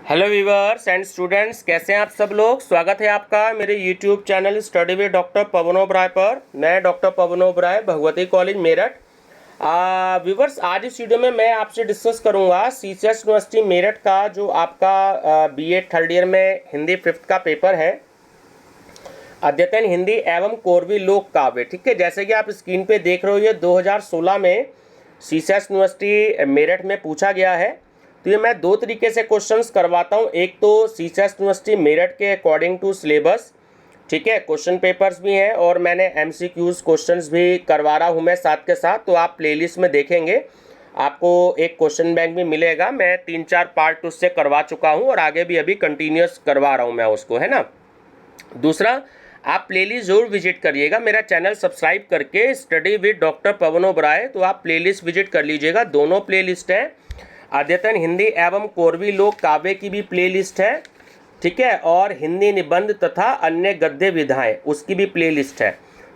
Hello viewers and students, कैसे हैं आप सब लोग। स्वागत है आपका मेरे YouTube channel study with doctor Pawan Oberoi पर। मैं doctor Pawan Oberoi, Bhagwati college Meerut. Viewers, आज इस वीडियो में मैं आपसे डिस्कस करूंगा सीसीएस यूनिवर्सिटी मेरठ का जो आपका बीए थर्ड ईयर में हिंदी फिफ्थ का पेपर है, अद्यतन हिंदी एवं कोरवी लोक काव्य। ठीक है, जैसे कि आप स्क्रीन पे देख रहे हो, ये 2016 में सीसीएस यूनिवर्सिटी मेरठ में पूछा गया है। तो ये मैं दो तरीके से क्वेश्चंस करवाता हूँ। एक तो सीसीएस यूनिवर्सिटी मेरठ के अकॉर्डिंग टू सिलेबस, ठीक है, क्वेश्चन पेपर्स भी हैं और मैंने एमसीक्यूज क्वेश्चंस भी करवा रहा हूँ मैं साथ के साथ। तो आप प्लेलिस्ट में देखेंगे, आपको एक क्वेश्चन बैंक भी मिलेगा। मैं 3-4 पार्ट उससे करवा चुका हूँ और आगे भी अभी कंटिन्यूस करवा रहा हूँ मैं उसको, है ना। दूसरा, आप प्लेलिस्ट जरूर विजिट करिएगा, मेरा चैनल सब्सक्राइब करके study with doctor Pawan Oberoi, तो आप प्लेलिस्ट विजिट कर लीजिएगा। दोनों प्लेलिस्ट हैं, अद्यतन हिंदी एवं कोरवी लोक काव्य की भी प्लेलिस्ट है, ठीक है, और हिंदी निबंध तथा अन्य गद्य विधाएं उसकी भी प्लेलिस्ट है।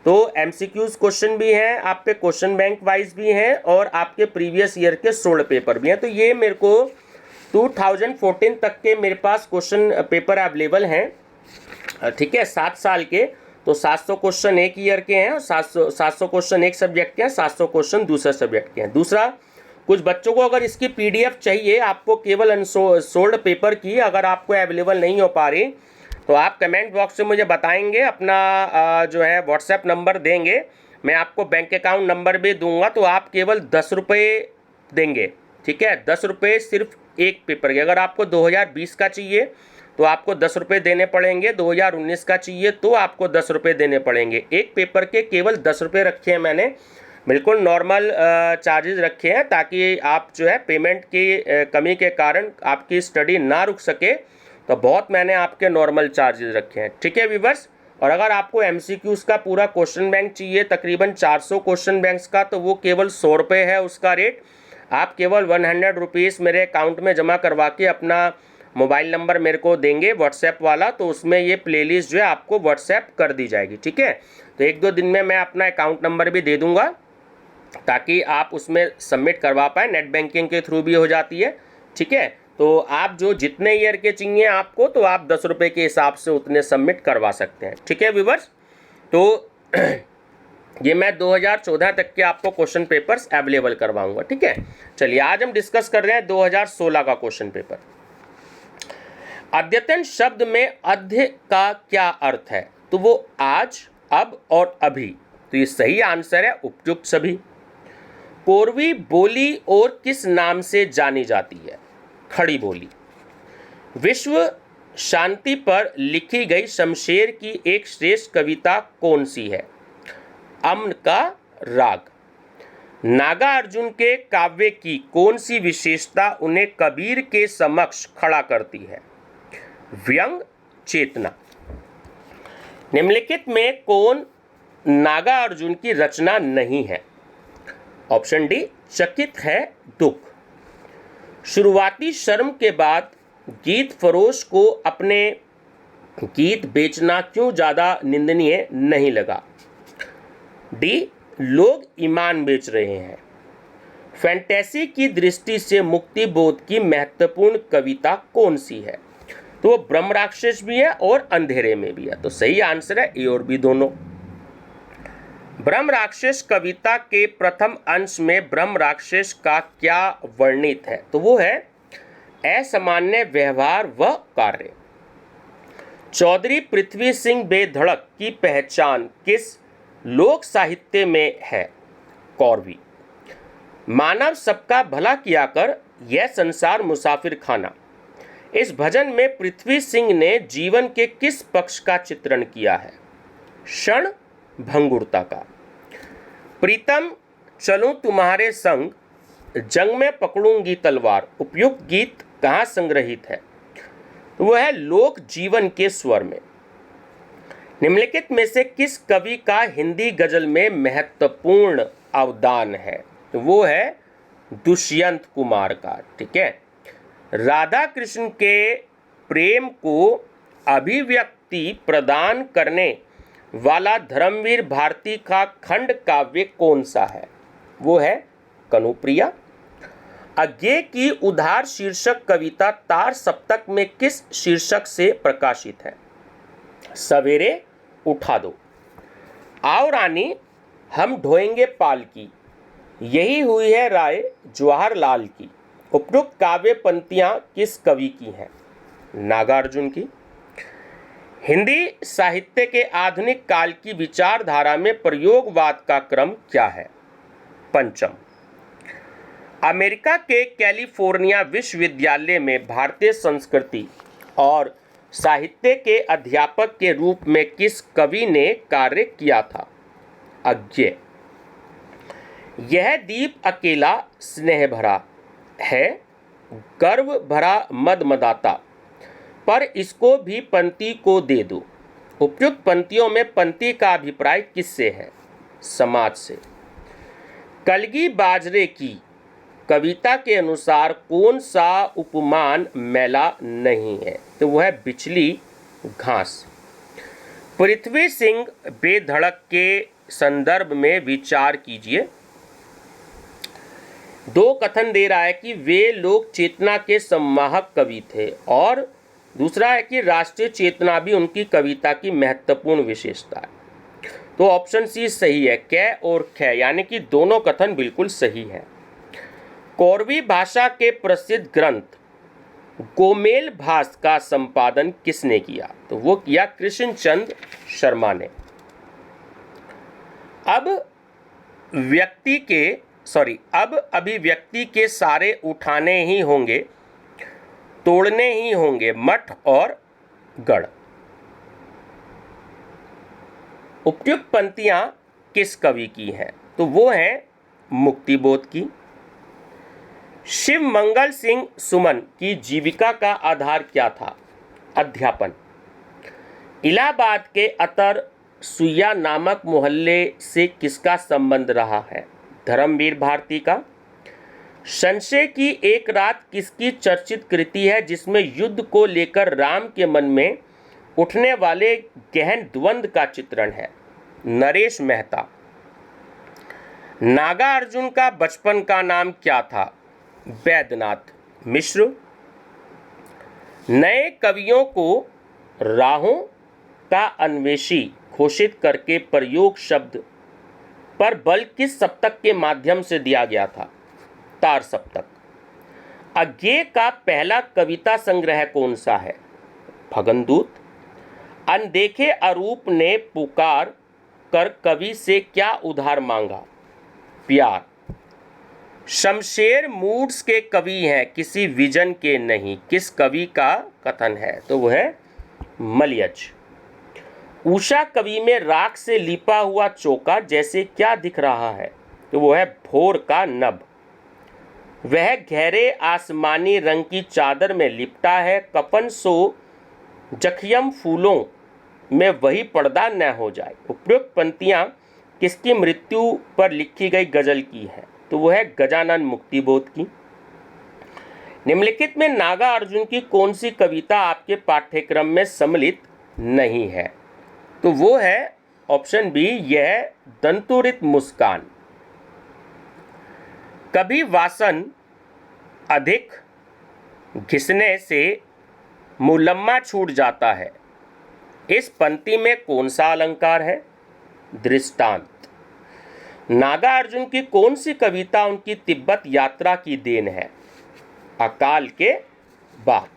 तो एमसीक्यूज क्वेश्चन भी हैं आपके, क्वेश्चन बैंक वाइज भी हैं और आपके प्रीवियस ईयर के 16 पेपर भी हैं। तो ये मेरे को 2014 तक के मेरे पास क्वेश्चन पेपर अवेलेबल हैं, ठीक है, 7 साल के। तो 700 क्वेश्चन एक ईयर के हैं और 700 क्वेश्चन एक सब्जेक्ट के हैं, 700 क्वेश्चन दूसरे सब्जेक्ट के हैं। दूसरा, कुछ बच्चों को अगर इसकी पीडीएफ चाहिए, आपको केवल अनसोल्ड पेपर की अगर आपको अवेलेबल नहीं हो पा रही, तो आप कमेंट बॉक्स में मुझे बताएंगे, अपना जो है व्हाट्सएप नंबर देंगे, मैं आपको बैंक अकाउंट नंबर भी दूंगा। तो आप केवल 10 रुपये देंगे, ठीक है, 10 रुपये सिर्फ एक पेपर के। अगर आपको 2020 का चाहिए तो आपको 10 रुपये देने पड़ेंगे, 2019 का चाहिए तो आपको 10 रुपये देने पड़ेंगे। एक पेपर के केवल 10 रुपये रखे हैं मैंने, बिल्कुल नॉर्मल चार्जेस रखे हैं, ताकि आप जो है पेमेंट की कमी के कारण आपकी स्टडी ना रुक सके। तो बहुत मैंने आपके नॉर्मल चार्जेस रखे हैं, ठीक है व्यूअर्स। और अगर आपको एमसीक्यूज़ का पूरा क्वेश्चन बैंक चाहिए, तकरीबन 400 क्वेश्चन बैंक्स का, तो वो केवल 100 रुपये है उसका रेट। आप केवल 100 रुपीज़ मेरे अकाउंट में जमा करवा के अपना मोबाइल नंबर मेरे को देंगे व्हाट्सएप वाला, तो उसमें ये प्लेलिस्ट जो है आपको व्हाट्सएप कर दी जाएगी, ठीक है। तो 1-2 दिन में मैं अपना अकाउंट नंबर भी दे दूंगा ताकि आप उसमें सबमिट करवा पाए, नेट बैंकिंग के थ्रू भी हो जाती है, ठीक है। तो आप जो जितने ईयर के चाहिए आपको, तो आप 10 रुपये के हिसाब से उतने सबमिट करवा सकते हैं, ठीक है व्यूअर्स। तो ये मैं 2014 तक के आपको क्वेश्चन पेपर्स अवेलेबल करवाऊंगा, ठीक है। चलिए, आज हम डिस्कस कर रहे हैं 2016 का क्वेश्चन पेपर। अद्यतन शब्द में अद्य का क्या अर्थ है? तो वो आज, अब और अभी। तो ये सही आंसर है, उपयुक्त सभी। कोरवी बोली और किस नाम से जानी जाती है? खड़ी बोली। विश्व शांति पर लिखी गई शमशेर की एक श्रेष्ठ कविता कौन सी है? अम्न का राग। नागा अर्जुन के काव्य की कौन सी विशेषता उन्हें कबीर के समक्ष खड़ा करती है? व्यंग चेतना। निम्नलिखित में कौन नागा अर्जुन की रचना नहीं है? ऑप्शन डी, चकित है दुख। शुरुआती शर्म के बाद गीत फरोश को अपने गीत बेचना क्यों ज़्यादा निंदनीय नहीं लगा? डी, लोग ईमान बेच रहे हैं। फैंटेसी की दृष्टि से मुक्ति बोध की महत्वपूर्ण कविता कौन सी है? तो वो ब्रह्म राक्षस भी है और अंधेरे में भी है। तो सही आंसर है ए और बी दोनों। ब्रह्म राक्षस कविता के प्रथम अंश में ब्रह्म राक्षस का क्या वर्णित है? तो वो है असामान्य व्यवहार व कार्य। चौधरी पृथ्वी सिंह बेधड़क की पहचान किस लोक साहित्य में है? कौरवी। मानव सबका भला किया कर, यह संसार मुसाफिर खाना। इस भजन में पृथ्वी सिंह ने जीवन के किस पक्ष का चित्रण किया है? क्षण भंगुरता का। प्रीतम चलूं तुम्हारे संग, जंग में पकड़ूंगी तलवार, उपयुक्त गीत कहाँ संग्रहित है? तो वह है लोक जीवन के स्वर में। निम्नलिखित में से किस कवि का हिंदी गजल में महत्वपूर्ण अवदान है? तो वो है दुष्यंत कुमार का, ठीक है। राधा कृष्ण के प्रेम को अभिव्यक्ति प्रदान करने वाला धर्मवीर भारती का खंड काव्य कौन सा है? वो है कनुप्रिया। अज्ञे की उधार शीर्षक कविता तार सप्तक में किस शीर्षक से प्रकाशित है? सवेरे उठा दो, आओ रानी हम ढोएंगे पालकी, यही हुई है राय जवाहरलाल की। उपयुक्त काव्य पंक्तियां किस कवि की हैं? नागार्जुन की। हिंदी साहित्य के आधुनिक काल की विचारधारा में प्रयोगवाद का क्रम क्या है? पंचम। अमेरिका के कैलिफोर्निया विश्वविद्यालय में भारतीय संस्कृति और साहित्य के अध्यापक के रूप में किस कवि ने कार्य किया था? अज्ञे। यह दीप अकेला स्नेह भरा है, गर्व भरा मदमदाता, पर इसको भी पंक्ति को दे दो। उपयुक्त पंक्तियों में पंक्ति का अभिप्राय किससे है? समाज से। कलगी बाजरे की कविता के अनुसार कौन सा उपमान मैला नहीं है? तो वह है बिचली घास। पृथ्वी सिंह बेधड़क के संदर्भ में विचार कीजिए। दो कथन दे रहा है कि वे लोक चेतना के सम्माहक कवि थे और दूसरा है कि राष्ट्रीय चेतना भी उनकी कविता की महत्वपूर्ण विशेषता है। तो ऑप्शन सी सही है, कै और ख, यानी कि दोनों कथन बिल्कुल सही है। कौरवी भाषा के प्रसिद्ध ग्रंथ गोमेल भास का संपादन किसने किया? तो वो किया कृष्णचंद्र शर्मा ने। अब अभिव्यक्ति के सारे उठाने ही होंगे, तोड़ने ही होंगे मठ और गढ़। उपयुक्त पंक्तियां किस कवि की हैं? तो वो हैं मुक्तिबोध की। शिव मंगल सिंह सुमन की जीविका का आधार क्या था? अध्यापन। इलाहाबाद के अतर सुइया नामक मोहल्ले से किसका संबंध रहा है? धर्मवीर भारती का। संशय की एक रात किसकी चर्चित कृति है जिसमें युद्ध को लेकर राम के मन में उठने वाले गहन द्वंद्व का चित्रण है? नरेश मेहता। नागार्जुन का बचपन का नाम क्या था? वैद्यनाथ मिश्र। नए कवियों को राहों का अन्वेषी घोषित करके प्रयोग शब्द पर बल किस सप्तक के माध्यम से दिया गया था? तार सप्तक। अज्ञे का पहला कविता संग्रह कौन सा है? फगनदूत। अनदेखे अरूप ने पुकार कर कवि से क्या उधार मांगा? प्यार। शमशेर मूड्स के कवि हैं, किसी विजन के नहीं, किस कवि का कथन है? तो वह है मलयज। उषा कवि में राख से लिपा हुआ चौका जैसे क्या दिख रहा है? तो वो है भोर का नभ। वह गहरे आसमानी रंग की चादर में लिपटा है, कफन सो जखियम फूलों में वही पर्दा न हो जाए। उपयुक्त पंक्तियां किसकी मृत्यु पर लिखी गई गजल की है? तो वो है गजानन मुक्तिबोध की। निम्नलिखित में नागार्जुन की कौन सी कविता आपके पाठ्यक्रम में सम्मिलित नहीं है? तो वो है ऑप्शन बी, यह दंतुरित मुस्कान। कभी वासन अधिक घिसने से मुलम्मा छूट जाता है, इस पंक्ति में कौन सा अलंकार है? दृष्टांत। नागार्जुन की कौन सी कविता उनकी तिब्बत यात्रा की देन है? अकाल के बाद।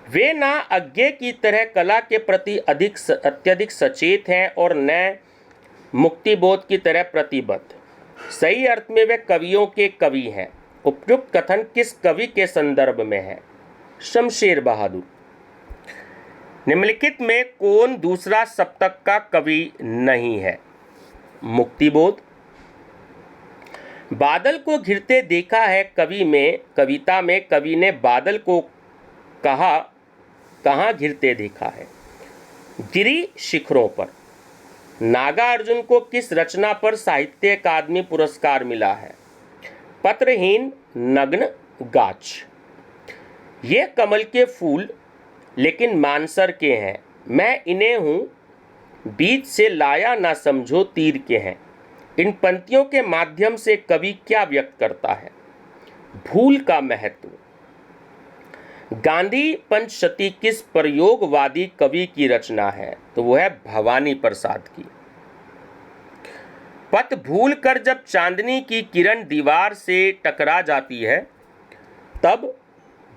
वे ना अज्ञे की तरह कला के प्रति अत्यधिक सचेत हैं और न मुक्तिबोध की तरह प्रतिबद्ध। सही अर्थ में वे कवियों के कवि हैं। उपयुक्त कथन किस कवि के संदर्भ में है? शमशेर बहादुर। निम्नलिखित में कौन दूसरा सप्तक का कवि नहीं है? मुक्तिबोध। बादल को घिरते देखा है कविता में कवि ने बादल को कहाँ घिरते देखा है? गिरी शिखरों पर। नागार्जुन को किस रचना पर साहित्य अकादमी पुरस्कार मिला है? पत्रहीन नग्न गाछ। ये कमल के फूल लेकिन मानसर के हैं, मैं इन्हें हूँ बीच से लाया ना समझो तीर के हैं। इन पंक्तियों के माध्यम से कवि क्या व्यक्त करता है? भूल का महत्व। गांधी पंचशती किस प्रयोगवादी कवि की रचना है? तो वो है भवानी प्रसाद की। पथ भूलकर जब चांदनी की किरण दीवार से टकरा जाती है तब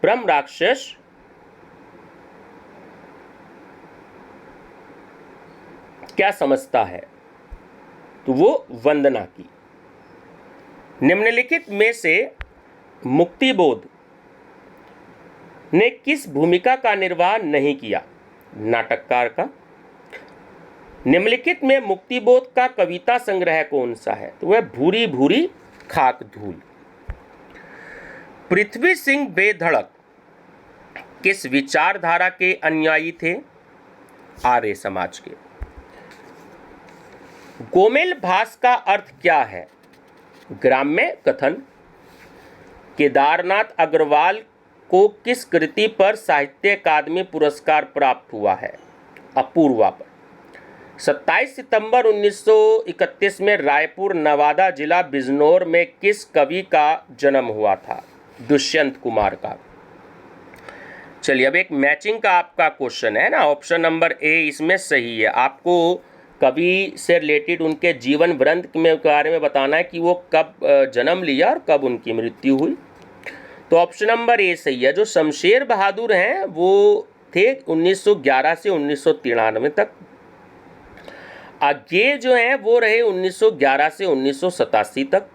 ब्रह्म राक्षस क्या समझता है? तो वो वंदना की। निम्नलिखित में से मुक्तिबोध ने किस भूमिका का निर्वाह नहीं किया? नाटककार का। निम्नलिखित में मुक्तिबोध का कविता संग्रह कौन सा है? तो वह भूरी भूरी खाक धूल। पृथ्वी सिंह बेधड़क किस विचारधारा के अनुयायी थे? आर्य समाज के। गोमेल भास का अर्थ क्या है? ग्राम्य कथन। केदारनाथ अग्रवाल को किस कृति पर साहित्य अकादमी पुरस्कार प्राप्त हुआ है? अपूर्वा पर। 27 सितंबर 1931 में रायपुर नवादा जिला बिजनौर में किस कवि का जन्म हुआ था? दुष्यंत कुमार का। चलिए अब एक मैचिंग का आपका क्वेश्चन है ना, ऑप्शन नंबर ए इसमें सही है। आपको कवि से रिलेटेड उनके जीवन वृत्त में बारे में बताना है कि वो कब जन्म लिया और कब उनकी मृत्यु हुई। तो ऑप्शन नंबर ए सही है। जो शमशेर बहादुर हैं वो थे 1911 से 1993 तक। आगे जो हैं वो रहे 1911 से 1987 तक।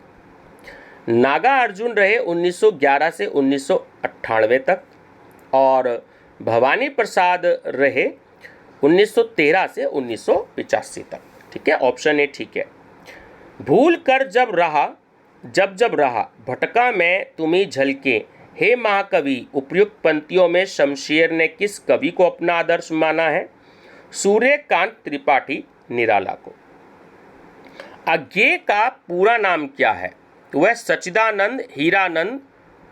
नागा अर्जुन रहे 1911 से 1998 तक और भवानी प्रसाद रहे 1913 से 1985 तक। ठीक है, ऑप्शन ए ठीक है। भूल कर जब रहा भटका मैं तुम्ही झलके हे महाकवि उपयुक्त पंक्तियों में शमशेर ने किस कवि को अपना आदर्श माना है? सूर्यकांत त्रिपाठी निराला को। अज्ञेय का पूरा नाम क्या है? वह सच्चिदानंद हीरानंद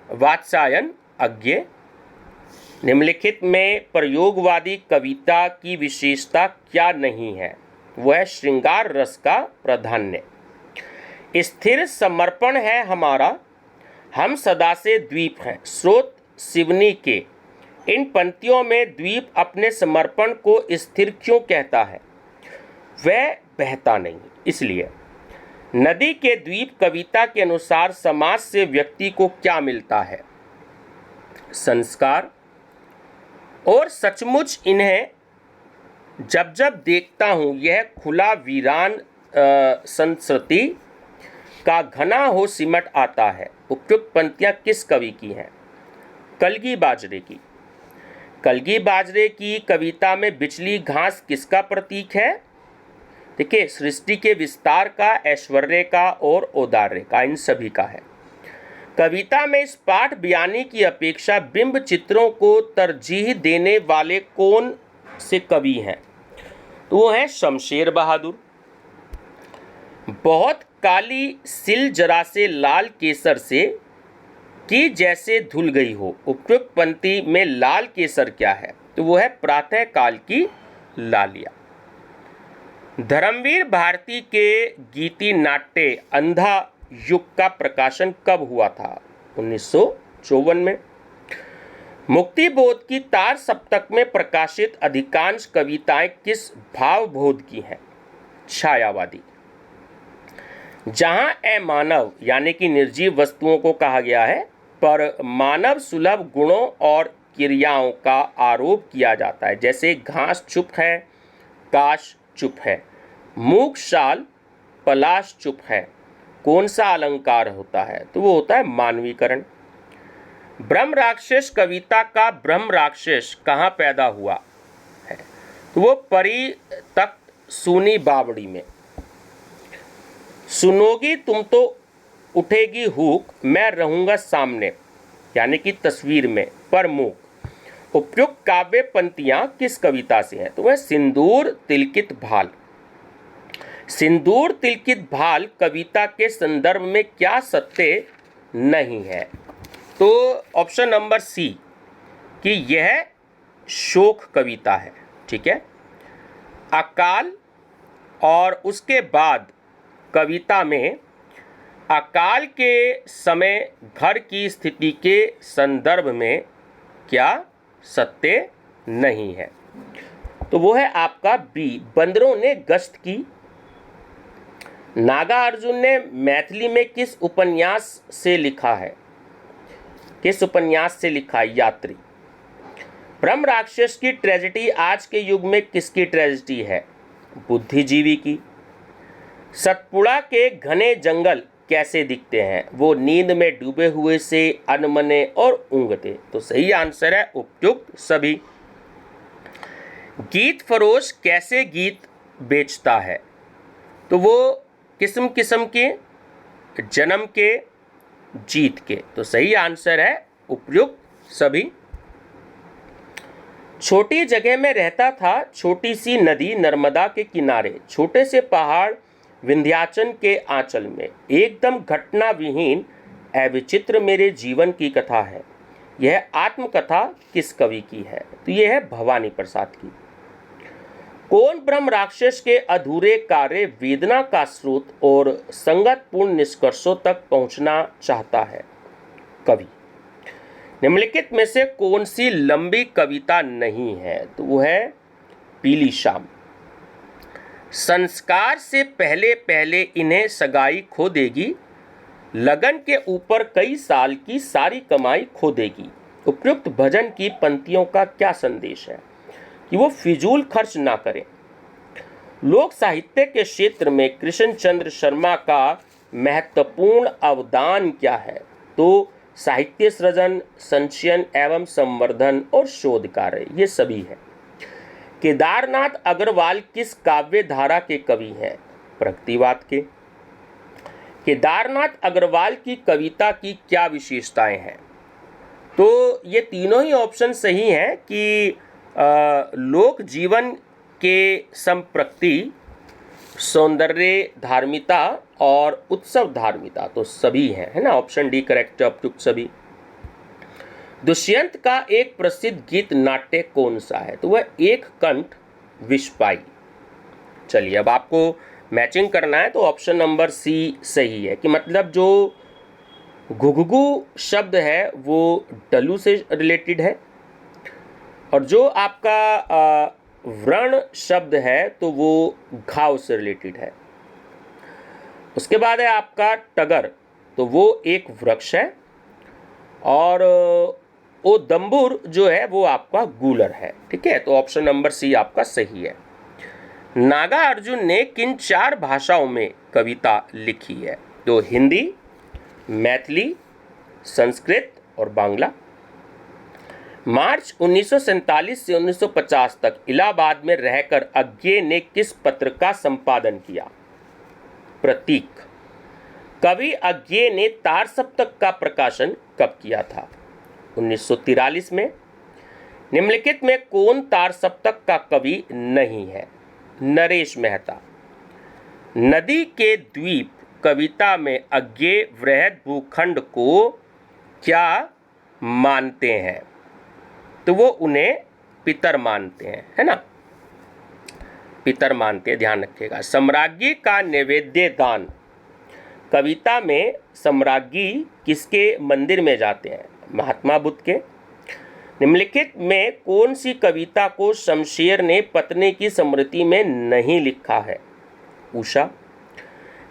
वात्स्यायन अज्ञेय। निम्नलिखित में प्रयोगवादी कविता की विशेषता क्या नहीं है? वह श्रृंगार रस का प्राधान्य। स्थिर समर्पण है हमारा, हम सदा से द्वीप हैं, स्रोत सिवनी के। इन पंक्तियों में द्वीप अपने समर्पण को स्थिर क्यों कहता है? वह बहता नहीं इसलिए। नदी के द्वीप कविता के अनुसार समाज से व्यक्ति को क्या मिलता है? संस्कार। और सचमुच इन्हें जब जब देखता हूँ यह खुला वीरान संस्कृति का घना हो सिमट आता है। उपयुक्त पंक्तियाँ किस कवि की हैं? कलगी बाजरे की। कलगी बाजरे की कविता में बिचली घास किसका प्रतीक है? देखिए, सृष्टि के विस्तार का, ऐश्वर्य का और औदार्य का, इन सभी का है। कविता में इस पाठ बयानी की अपेक्षा बिंब चित्रों को तरजीह देने वाले कौन से कवि हैं? तो वो हैं शमशेर बहादुर। बहुत काली सिल जरा से लाल केसर से कि जैसे धुल गई हो। उपयुक्त पंक्ति में लाल केसर क्या है? तो वो है प्रातः काल की लालिया। धर्मवीर भारती के गीति नाट्य अंधा युग का प्रकाशन कब हुआ था? 1954 में। मुक्तिबोध की तार सप्तक में प्रकाशित अधिकांश कविताएं किस भावबोध की हैं? छायावादी। जहां अमानव यानी कि निर्जीव वस्तुओं को कहा गया है पर मानव सुलभ गुणों और क्रियाओं का आरोप किया जाता है, जैसे घास चुप है, काश चुप है, मूक शाल पलाश चुप है, कौन सा अलंकार होता है? तो वो होता है मानवीकरण। ब्रह्म राक्षस कविता का ब्रह्म राक्षस कहाँ पैदा हुआ है? तो वो परी तख्त सूनी बावड़ी में। सुनोगी तुम तो उठेगी हुक, मैं रहूंगा सामने यानी कि तस्वीर में पर मूक। उपयुक्त काव्य पंक्तियां किस कविता से हैं? तो वह सिंदूर तिलकित भाल। सिंदूर तिलकित भाल कविता के संदर्भ में क्या सत्य नहीं है? तो ऑप्शन नंबर सी कि यह शोक कविता है। ठीक है। अकाल और उसके बाद कविता में अकाल के समय घर की स्थिति के संदर्भ में क्या सत्य नहीं है? तो वो है आपका बी, बंदरों ने गश्त की। नागार्जुन ने मैथिली में किस उपन्यास से लिखा है? किस उपन्यास से लिखा है? यात्री। ब्रह्म राक्षस की ट्रेजेडी आज के युग में किसकी ट्रेजेडी है? बुद्धिजीवी की। सतपुड़ा के घने जंगल कैसे दिखते हैं? वो नींद में डूबे हुए से, अनमने और ऊँघते। तो सही आंसर है उपयुक्त सभी। गीत फरोश कैसे गीत बेचता है? तो वो किस्म किस्म के, जन्म के, जीत के। तो सही आंसर है उपयुक्त सभी। छोटी जगह में रहता था, छोटी सी नदी नर्मदा के किनारे, छोटे से पहाड़ विंध्याचल के आंचल में, एकदम घटना विहीन अविचित्र मेरे जीवन की कथा है। यह आत्मकथा किस कवि की है? तो यह है भवानी प्रसाद की। कौन ब्रह्म राक्षस के अधूरे कार्य, वेदना का स्रोत और संगतपूर्ण निष्कर्षों तक पहुंचना चाहता है? कवि। निम्नलिखित में से कौन सी लंबी कविता नहीं है? तो वो है पीली शाम। संस्कार से पहले पहले इन्हें सगाई खो देगी, लगन के ऊपर कई साल की सारी कमाई खो देगी। उपयुक्त भजन की पंक्तियों का क्या संदेश है? कि वो फिजूल खर्च ना करें। लोक साहित्य के क्षेत्र में कृष्ण चंद्र शर्मा का महत्वपूर्ण अवदान क्या है? तो साहित्य सृजन, संचयन एवं संवर्धन और शोध कार्य, ये सभी है। केदारनाथ अग्रवाल किस काव्य धारा के कवि हैं? प्रगतिवाद के। केदारनाथ अग्रवाल की कविता की क्या विशेषताएं हैं? तो ये तीनों ही ऑप्शन सही हैं कि लोक जीवन के संप्रति, सौंदर्य धार्मिता और उत्सव धार्मिता, तो सभी हैं, है ना। ऑप्शन डी करेक्ट है, उपयुक्त सभी। दुष्यंत का एक प्रसिद्ध गीत नाट्य कौन सा है? तो वह एक कंठ विषपाई। चलिए अब आपको मैचिंग करना है, तो ऑप्शन नंबर सी सही है कि मतलब जो घुघुगु शब्द है वो डल्लू से रिलेटेड है, और जो आपका व्रण शब्द है तो वो घाव से रिलेटेड है। उसके बाद है आपका टगर, तो वो एक वृक्ष है, और ओदंबुर जो है वो आपका गूलर है। ठीक है, तो ऑप्शन नंबर सी आपका सही है। नागार्जुन ने किन 4 भाषाओं में कविता लिखी है? तो हिंदी, मैथिली, संस्कृत और बांग्ला। मार्च 1947 से 1950 तक इलाहाबाद में रहकर अज्ञे ने किस पत्र का संपादन किया? प्रतीक। कवि अज्ञे ने तार सप्तक का प्रकाशन कब किया था? 1943 में। निम्नलिखित में कौन तार सप्तक का कवि नहीं है? नरेश मेहता। नदी के द्वीप कविता में अज्ञे वृहद भूखंड को क्या मानते हैं? तो वो उन्हें पितर मानते हैं, है ना, पितर मानते हैं, ध्यान रखिएगा। सम्राज्ञी का नैवेद्य दान कविता में सम्राज्ञी किसके मंदिर में जाते हैं? महात्मा बुद्ध के। निम्नलिखित में कौन सी कविता को शमशेर ने पत्नी की स्मृति में नहीं लिखा है? उषा।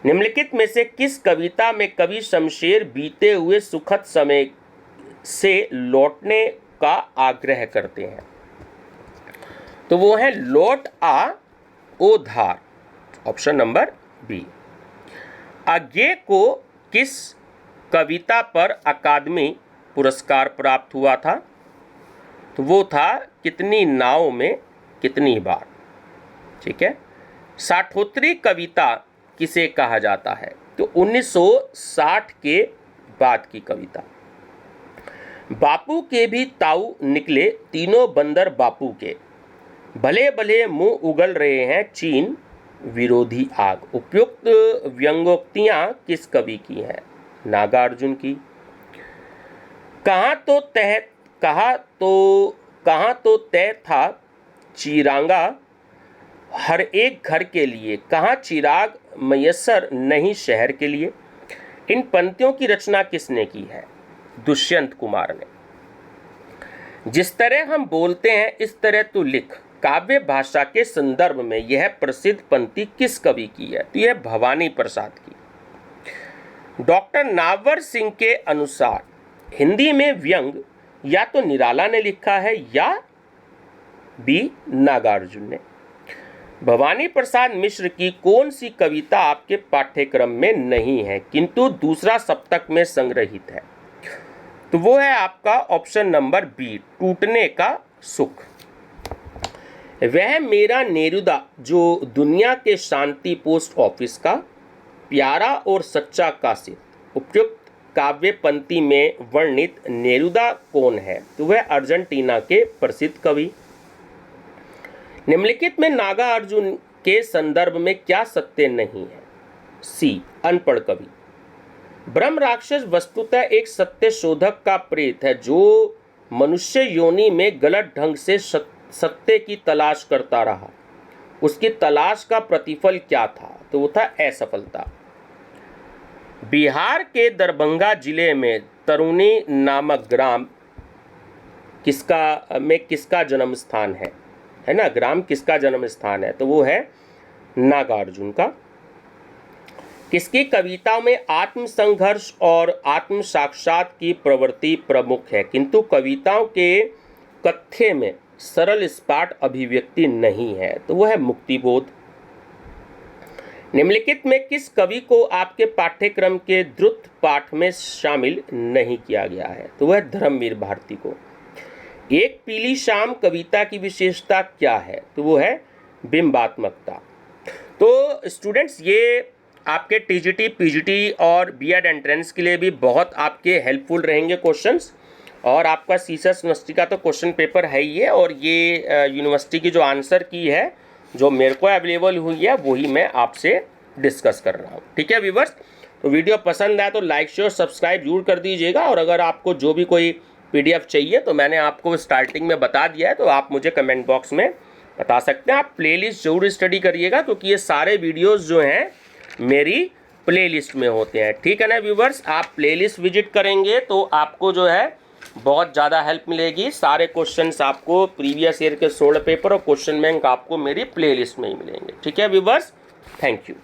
निम्नलिखित में से किस कविता में कवि शमशेर बीते हुए सुखद समय से लौटने का आग्रह करते हैं? तो वो है लौट आ ओ धार, ऑप्शन नंबर बी। अज्ञे को किस कविता पर अकादमी पुरस्कार प्राप्त हुआ था? तो वो था कितनी नाव में कितनी बार। ठीक है। साठोत्तरी कविता किसे कहा जाता है? तो 1960 के बाद की कविता। बापू के भी ताऊ निकले, तीनों बंदर बापू के, भले भले मुंह उगल रहे हैं चीन विरोधी आग। उपयुक्त व्यंग्योक्तियां किस कवि की हैं? नागार्जुन की। कहाँ तो तय था चिरांगा हर एक घर के लिए, कहाँ चिराग मयस्सर नहीं शहर के लिए। इन पंक्तियों की रचना किसने की है? दुष्यंत कुमार ने। जिस तरह हम बोलते हैं इस तरह तू लिख, काव्य भाषा के संदर्भ में यह प्रसिद्ध पंक्ति किस कवि की है? तो यह भवानी प्रसाद की। डॉक्टर नावर सिंह के अनुसार हिंदी में व्यंग या तो निराला ने लिखा है या बी नागार्जुन ने। भवानी प्रसाद मिश्र की कौन सी कविता आपके पाठ्यक्रम में नहीं है किंतु दूसरा सप्तक में संग्रहित है? तो वो है आपका ऑप्शन नंबर बी, टूटने का सुख। वह मेरा नेरुदा जो दुनिया के शांति पोस्ट ऑफिस का प्यारा और सच्चा कासिद, उपयुक्त काव्य पंक्ति में वर्णित नेरुदा कौन है? तो वह अर्जेंटीना के प्रसिद्ध कवि। निम्नलिखित में नागार्जुन के संदर्भ में क्या सत्य नहीं है? सी, अनपढ़ कवि। ब्रह्म राक्षस वस्तुतः एक सत्य शोधक का प्रेत है जो मनुष्य योनि में गलत ढंग से सत्य की तलाश करता रहा। उसकी तलाश का प्रतिफल क्या था? तो वो था असफलता। बिहार के दरभंगा जिले में तरुणी नामक ग्राम किसका जन्म स्थान है ना? ग्राम किसका जन्म स्थान है? तो वो है नागार्जुन का। किसकी कविताओं में आत्म संघर्ष और आत्म साक्षात की प्रवृत्ति प्रमुख है किंतु कविताओं के कथ्य में सरल स्पाट अभिव्यक्ति नहीं है? तो वह है मुक्तिबोध। निम्नलिखित में किस कवि को आपके पाठ्यक्रम के द्रुत पाठ में शामिल नहीं किया गया है? तो वह धर्मवीर भारती को। एक पीली शाम कविता की विशेषता क्या है? तो वो है बिंबात्मकता। तो स्टूडेंट्स, ये आपके टीजीटी, पीजीटी और बीएड एंट्रेंस के लिए भी बहुत आपके हेल्पफुल रहेंगे क्वेश्चंस। और आपका सीसस यूनिवर्सिटी का तो क्वेश्चन पेपर है ही है, और ये यूनिवर्सिटी की जो आंसर की है जो मेरे को अवेलेबल हुई है वही मैं आपसे डिस्कस कर रहा हूँ। ठीक है व्यूअर्स, तो वीडियो पसंद आया तो लाइक शेयर सब्सक्राइब जरूर कर दीजिएगा। और अगर आपको जो भी कोई पीडीएफ चाहिए तो मैंने आपको स्टार्टिंग में बता दिया है, तो आप मुझे कमेंट बॉक्स में बता सकते हैं। आप प्लेलिस्ट जरूर स्टडी करिएगा क्योंकि ये सारे वीडियोस जो हैं मेरी प्लेलिस्ट में होते हैं। ठीक है ना व्यूवर्स, आप प्लेलिस्ट विजिट करेंगे तो आपको जो है बहुत ज़्यादा हेल्प मिलेगी। सारे क्वेश्चंस आपको प्रीवियस ईयर के 16 पेपर और क्वेश्चन बैंक आपको मेरी प्लेलिस्ट में ही मिलेंगे। ठीक है व्यूवर्स, थैंक यू।